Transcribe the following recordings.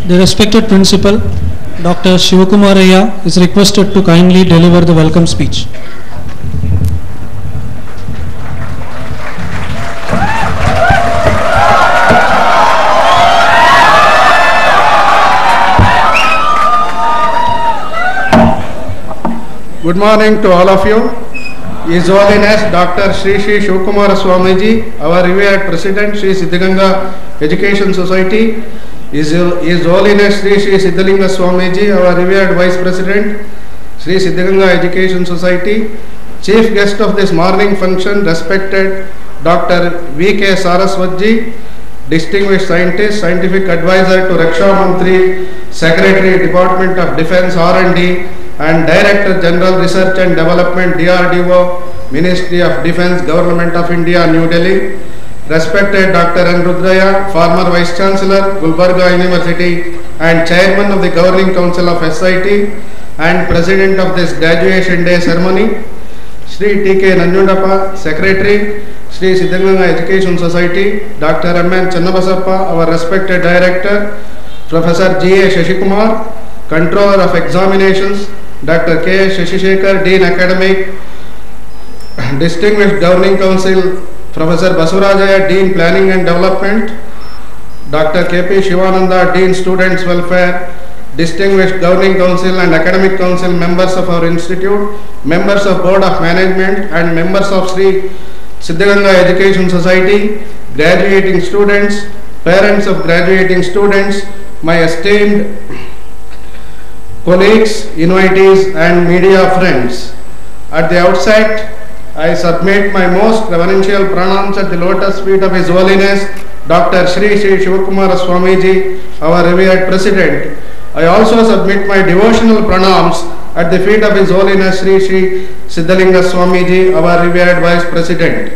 The respected principal, Dr. Shivakumaraya, is requested to kindly deliver the welcome speech. Good morning to all of you. His Holiness Dr. Sri Sri Shivakumara Swamiji, our revered President, Sri Siddhaganga Education Society. His Holiness Sri Sri Siddhalinga Swamiji, our revered Vice President, Sri Siddhaganga Education Society. Chief guest of this morning function, respected Dr. V.K. Saraswatji, distinguished scientist, scientific advisor to Raksha Mantri, Secretary, Department of Defence R&D, and Director General Research and Development, DRDO, Ministry of Defence, Government of India, New Delhi. Respected Dr. N. Rudraya, former Vice Chancellor, Gulbarga University, and Chairman of the Governing Council of SIT, and President of this Graduation Day ceremony. Sri T.K. Nanjundappa, Secretary, Sri Siddhaganga Education Society. Dr. M.N. Channabasappa, our respected Director. Professor G.A. Shashikumar, Controller of Examinations. Dr. K. Shashishekar, Dean Academic. Distinguished Governing Council, Professor Basurajaya, Dean Planning and Development. Dr. K.P. Shivananda, Dean Students Welfare. Distinguished Governing Council and Academic Council members of our institute, members of Board of Management, and members of Sri Siddhaganga Education Society, graduating students, parents of graduating students, my esteemed colleagues, invitees, and media friends. At the outset, I submit my most reverential pranams at the lotus feet of His Holiness Dr. Sri Sri Shivakumara Swamiji, our revered President. I also submit my devotional pranams at the feet of His Holiness Sri Sri Siddhalinga Swamiji, our revered Vice President.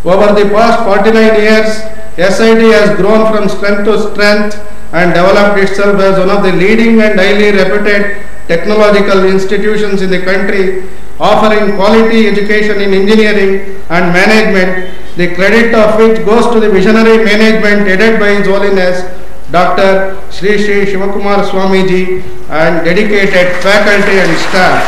Over the past 49 years, SIT has grown from strength to strength and developed itself as one of the leading and highly reputed technological institutions in the country, offering quality education in engineering and management, the credit of which goes to the visionary management headed by His Holiness Dr. Sri Sri Shivakumara Swamiji and dedicated faculty and staff.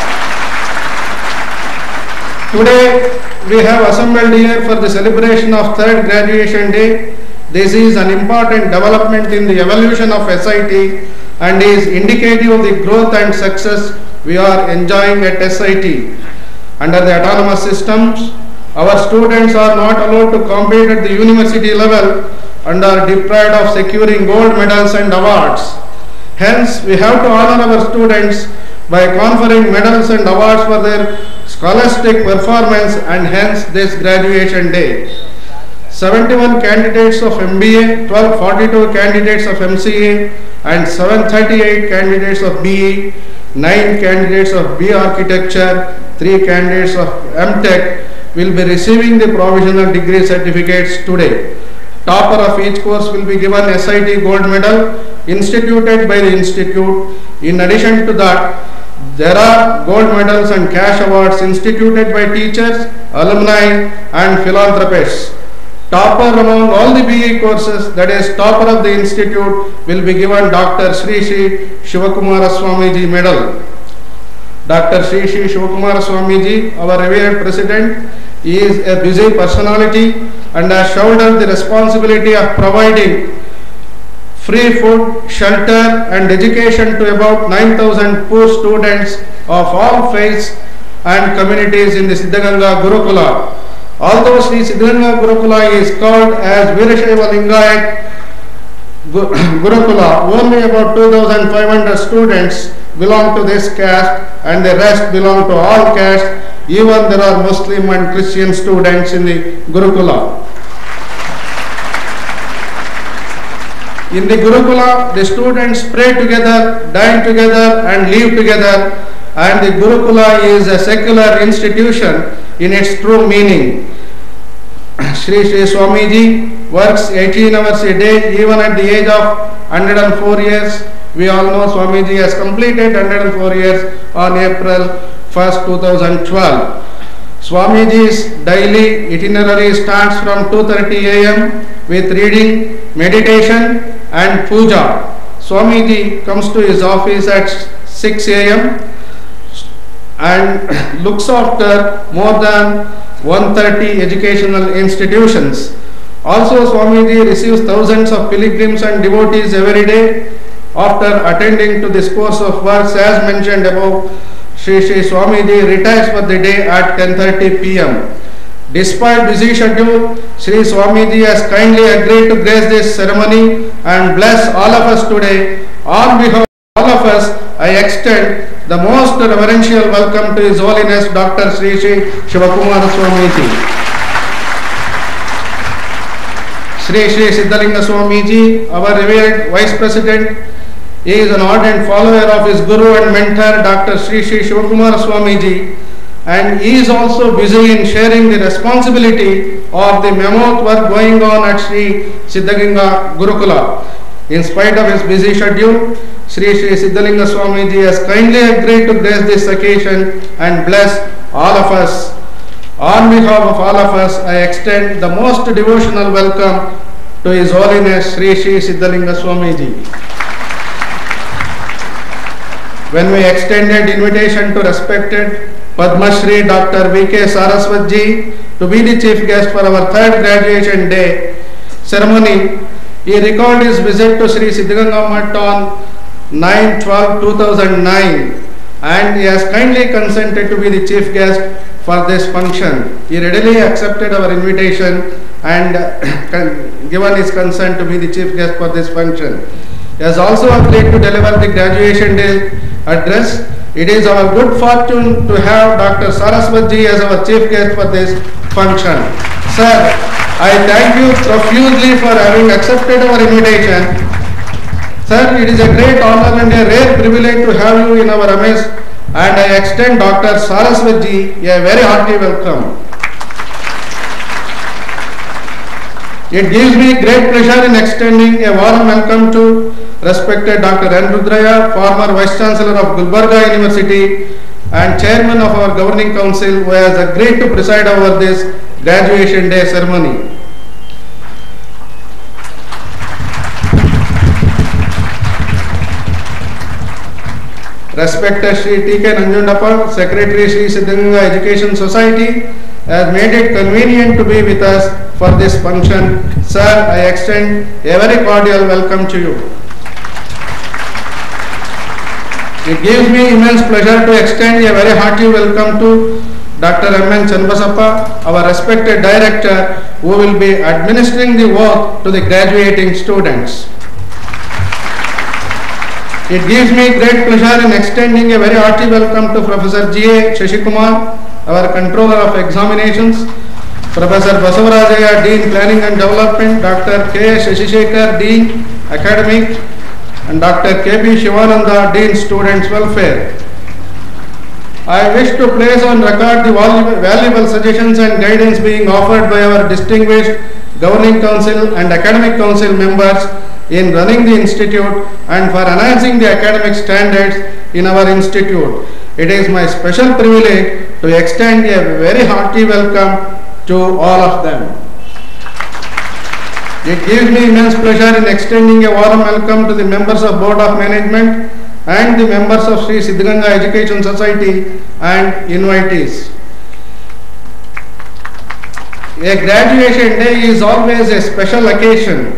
Today we have assembled here for the celebration of 3rd Graduation Day. This is an important development in the evolution of SIT and is indicative of the growth and success we are enjoying at SIT. Under the autonomous systems, our students are not allowed to compete at the university level and are deprived of securing gold medals and awards. Hence, we have to honor our students by conferring medals and awards for their scholastic performance, and hence this graduation day. 71 candidates of MBA, 1242 candidates of MCA, and 738 candidates of BE, 9 candidates of B Architecture, 3 candidates of MTech will be receiving the provisional degree certificates today. Topper of each course will be given SIT Gold Medal instituted by the institute. In addition to that, there are gold medals and cash awards instituted by teachers, alumni, and philanthropists. Topper among all the BE courses, that is topper of the institute, will be given Dr. Sri Sri Shivakumara Swamiji Medal. Dr. Sri Sri Shivakumara Swamiji, our revered President, is a busy personality and has shouldered the responsibility of providing free food, shelter, and education to about 9,000 poor students of all faiths and communities in the Siddhaganga Gurukula. Although Sri Siddhaganga Gurukula is called as Virashaiva Lingayat Gurukula, only about 2,500 students belong to this caste and the rest belong to all castes. Even there are Muslim and Christian students in the Gurukula. In the Gurukula, the students pray together, dine together, and live together, and the Gurukula is a secular institution in its true meaning. Sri Sri Swamiji works 18 hours a day, even at the age of 104 years. We all know Swamiji has completed 104 years on April 1st, 2012. Swamiji's daily itinerary starts from 2:30 a.m. with reading, meditation, and puja. Swamiji comes to his office at 6 a.m. and looks after more than 130 educational institutions. Also, Swamiji receives thousands of pilgrims and devotees every day. After attending to this course of works as mentioned above, Sri Swamiji retires for the day at 10:30 p.m. Despite busy schedule, Sri Swamiji has kindly agreed to grace this ceremony and bless all of us today. On behalf of all of us, I extend the most reverential welcome to His Holiness Dr. Sri Shivakumara Swamiji. Sri Siddhalinga Swamiji, our revered Vice President, is an ardent follower of his Guru and mentor Dr. Sri Shivakumara Swamiji, and he is also busy in sharing the responsibility of the mammoth work going on at Sri Siddhalinga Gurukula. In spite of his busy schedule, Sri Siddhalinga Swamiji has kindly agreed to grace this occasion and bless all of us. On behalf of all of us, I extend the most devotional welcome to His Holiness Sri Siddhalinga Swamiji. When we extended invitation to respected Padma Shri Dr. V.K. Saraswat-ji to be the chief guest for our third graduation day ceremony, he recalled his visit to Sri Siddhganga Math on 9/12/2009 and he has kindly consented to be the chief guest for this function. He readily accepted our invitation and given his consent to be the chief guest for this function. He has also agreed to deliver the graduation day address. It is our good fortune to have Dr. Saraswat-ji as our chief guest for this function. Sir, I thank you profusely for having accepted our invitation. Sir, it is a great honor and a rare privilege to have you in our midst, and I extend Dr. Saraswat-ji a very hearty welcome. It gives me great pleasure in extending a warm welcome to respected Dr. N. Rudraya, former Vice Chancellor of Gulbarga University and Chairman of our Governing Council, who has agreed to preside over this graduation day ceremony. Respected Sri T.K. Nanjundappa, Secretary Sri Siddhganga Education Society, has made it convenient to be with us for this function. Sir, I extend a very cordial welcome to you. It gives me immense pleasure to extend a very hearty welcome to Dr. M.N. Channabasappa, our respected director, who will be administering the work to the graduating students. It gives me great pleasure in extending a very hearty welcome to Professor G.A. Shashikumar, our Controller of Examinations, Professor Basavarajaya, Dean Planning and Development, Dr. K. Shashishekar, Dean Academic, and Dr. K.B. Shivananda, Dean Students Welfare. I wish to place on record the valuable suggestions and guidance being offered by our distinguished Governing Council and Academic Council members in running the institute and for enhancing the academic standards in our institute. It is my special privilege to extend a very hearty welcome to all of them. It gives me immense pleasure in extending a warm welcome to the members of Board of Management and the members of Sri Siddhganga Education Society and invitees. A graduation day is always a special occasion,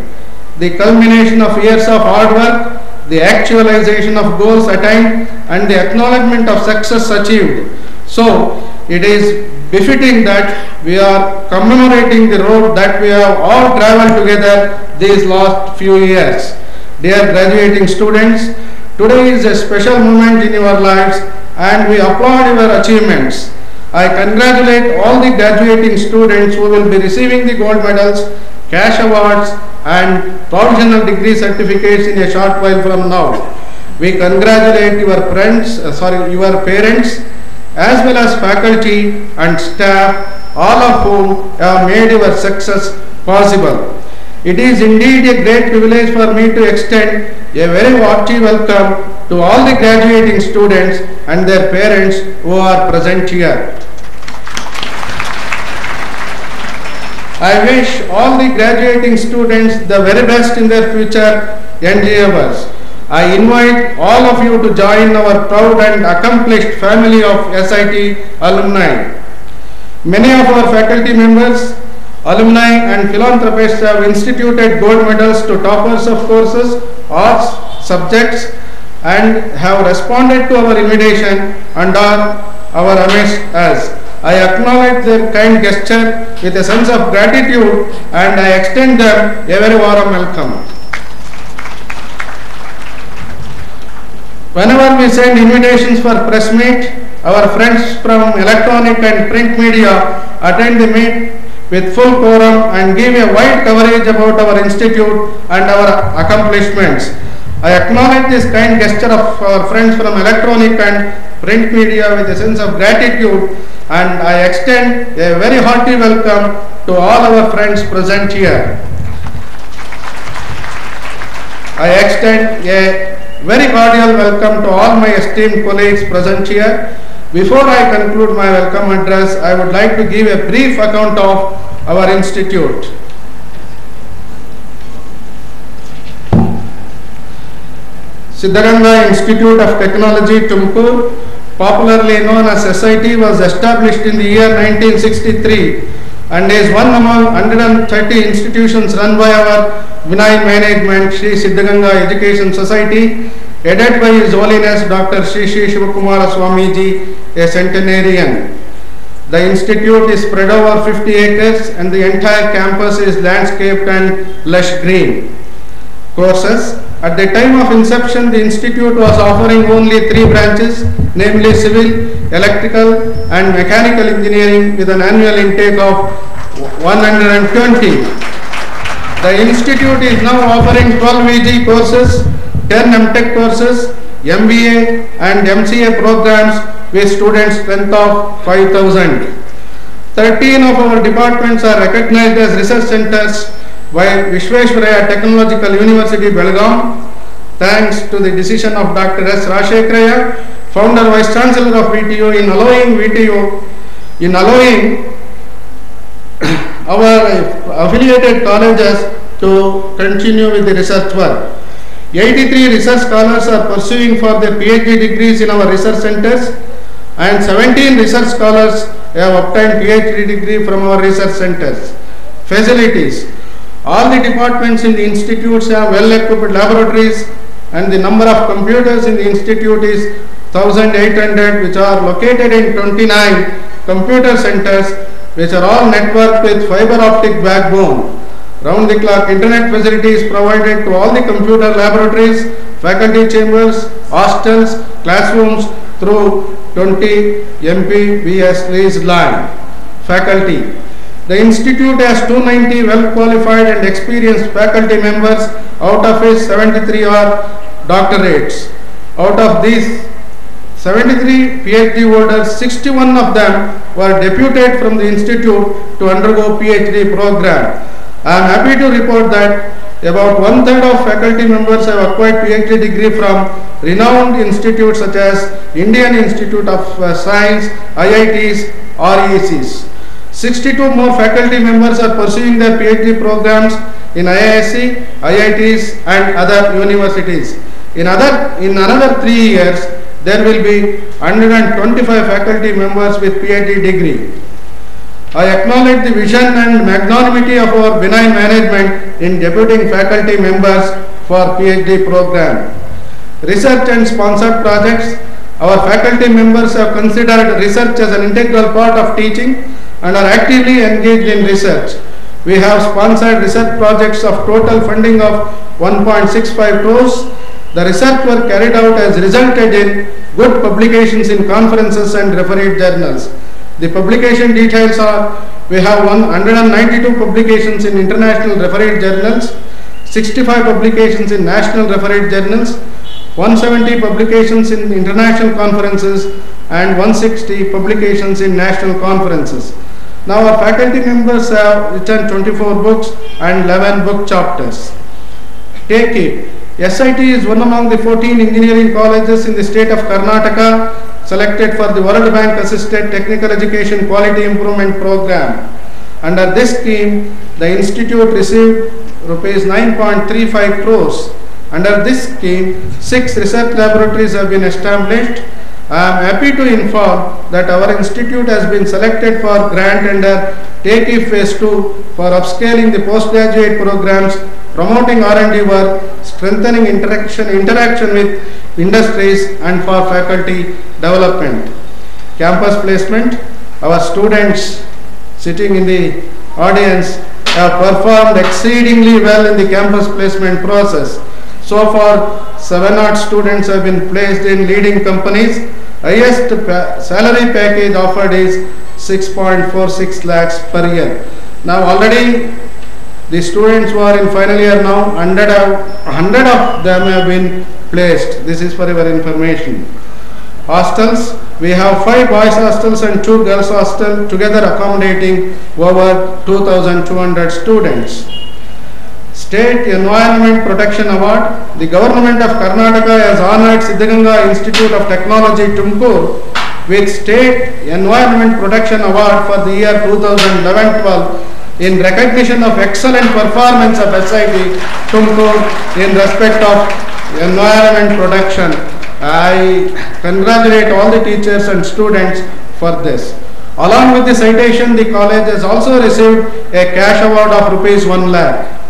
the culmination of years of hard work, the actualization of goals attained, and the acknowledgement of success achieved. So, it is befitting that we are commemorating the road that we have all traveled together these last few years. Dear graduating students, today is a special moment in your lives and we applaud your achievements. I congratulate all the graduating students who will be receiving the gold medals, cash awards and provisional degree certificates in a short while from now. We congratulate your parents as well as faculty and staff, all of whom have made your success possible. It is indeed a great privilege for me to extend a very hearty welcome to all the graduating students and their parents who are present here. I wish all the graduating students the very best in their future endeavors. I invite all of you to join our proud and accomplished family of SIT alumni. Many of our faculty members, alumni and philanthropists have instituted gold medals to toppers of courses, arts, subjects, and have responded to our invitation and are our amidst us. I acknowledge their kind gesture with a sense of gratitude and I extend them a very warm welcome. Whenever we send invitations for press meet, our friends from electronic and print media attend the meet with full quorum and give a wide coverage about our institute and our accomplishments. I acknowledge this kind gesture of our friends from electronic and print media with a sense of gratitude and I extend a very hearty welcome to all our friends present here. I extend a very cordial welcome to all my esteemed colleagues present here. Before I conclude my welcome address, I would like to give a brief account of our institute. Siddhaganga Institute of Technology, Tumkur, popularly known as SIT, was established in the year 1963 and is one among 130 institutions run by our benign management, Sri Siddhaganga Education Society, headed by His Holiness Dr. Sri Sri Shivakumara Swamiji, a centenarian. The institute is spread over 50 acres and the entire campus is landscaped and lush green. Courses. At the time of inception, the institute was offering only 3 branches, namely civil, electrical and mechanical engineering with an annual intake of 120. The institute is now offering 12 VG courses, 10 MTech courses, MBA and MCA programs with student strength of 5,000. 13 of our departments are recognized as research centers by Vishveshwaraya Technological University, Belgaum, thanks to the decision of Dr. S. Rajshekhara, founder Vice Chancellor of VTU, in allowing our affiliated colleges to continue with the research work. 83 research scholars are pursuing for their PhD degrees in our research centers and 17 research scholars have obtained PhD degree from our research centers. Facilities. All the departments in the institutes have well-equipped laboratories and the number of computers in the institute is 1,800 which are located in 29 computer centers which are all networked with fiber optic backbone. Round-the-clock internet facilities provided to all the computer laboratories, faculty chambers, hostels, classrooms through 20 Mbps leased line. Faculty. The institute has 290 well-qualified and experienced faculty members, out of which 73 are doctorates. Out of these 73 PhD holders, 61 of them were deputed from the institute to undergo PhD program. I am happy to report that about 1/3 of faculty members have acquired PhD degree from renowned institutes such as Indian Institute of Science, IITs, RECs. 62 more faculty members are pursuing their PhD programs in IISc, IITs and other universities. In another 3 years, there will be 125 faculty members with PhD degree. I acknowledge the vision and magnanimity of our benign management in deputing faculty members for PhD program. Research and sponsored projects. Our faculty members have considered research as an integral part of teaching and are actively engaged in research. We have sponsored research projects of total funding of 1.65 crores. The research work carried out has resulted in good publications in conferences and refereed journals. The publication details are: we have 192 publications in international refereed journals, 65 publications in national refereed journals, 170 publications in international conferences and 160 publications in national conferences. Now our faculty members have written 24 books and 11 book chapters. Take it. SIT is one among the 14 engineering colleges in the state of Karnataka selected for the World Bank Assisted Technical Education Quality Improvement Program. Under this scheme, the institute received Rs 9.35 crores Under this scheme, 6 research laboratories have been established. I am happy to inform that our institute has been selected for grant under TAKI Phase 2 for upscaling the postgraduate programs, promoting R&D work, strengthening interaction with industries, and for faculty development. Campus placement, our students sitting in the audience have performed exceedingly well in the campus placement process. So far, 7 students have been placed in leading companies. Highest salary package offered is 6.46 lakhs per year. Now already the students who are in final year now, 100 of them have been placed. This is for your information. Hostels, we have 5 boys hostels and 2 girls hostels, together accommodating over 2,200 students. State Environment Protection Award. The Government of Karnataka has honored Siddhaganga Institute of Technology, Tumkur, with State Environment Protection Award for the year 2011-12 in recognition of excellent performance of SIT Tumkur in respect of environment protection. I congratulate all the teachers and students for this. Along with the citation, the college has also received a cash award of rupees 1 lakh.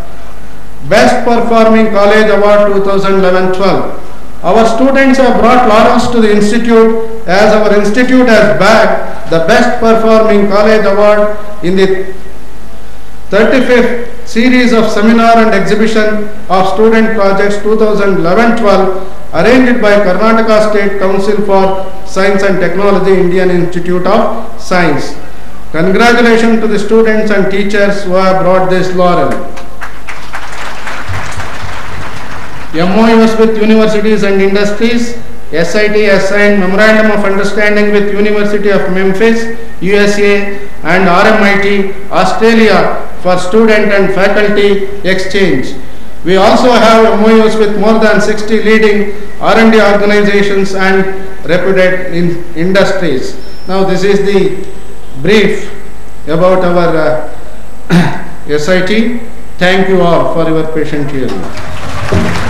Best Performing College Award 2011-12. Our students have brought laurels to the institute, as our institute has bagged the Best Performing College Award in the 35th series of seminar and exhibition of student projects 2011-12 arranged by Karnataka State Council for Science and Technology, Indian Institute of Science. Congratulations to the students and teachers who have brought this laurel. MOUs with universities and industries. SIT has signed Memorandum of Understanding with University of Memphis, USA and RMIT, Australia for student and faculty exchange. We also have MOUs with more than 60 leading R&D organizations and reputed industries. Now this is the brief about our SIT. Thank you all for your patient hearing.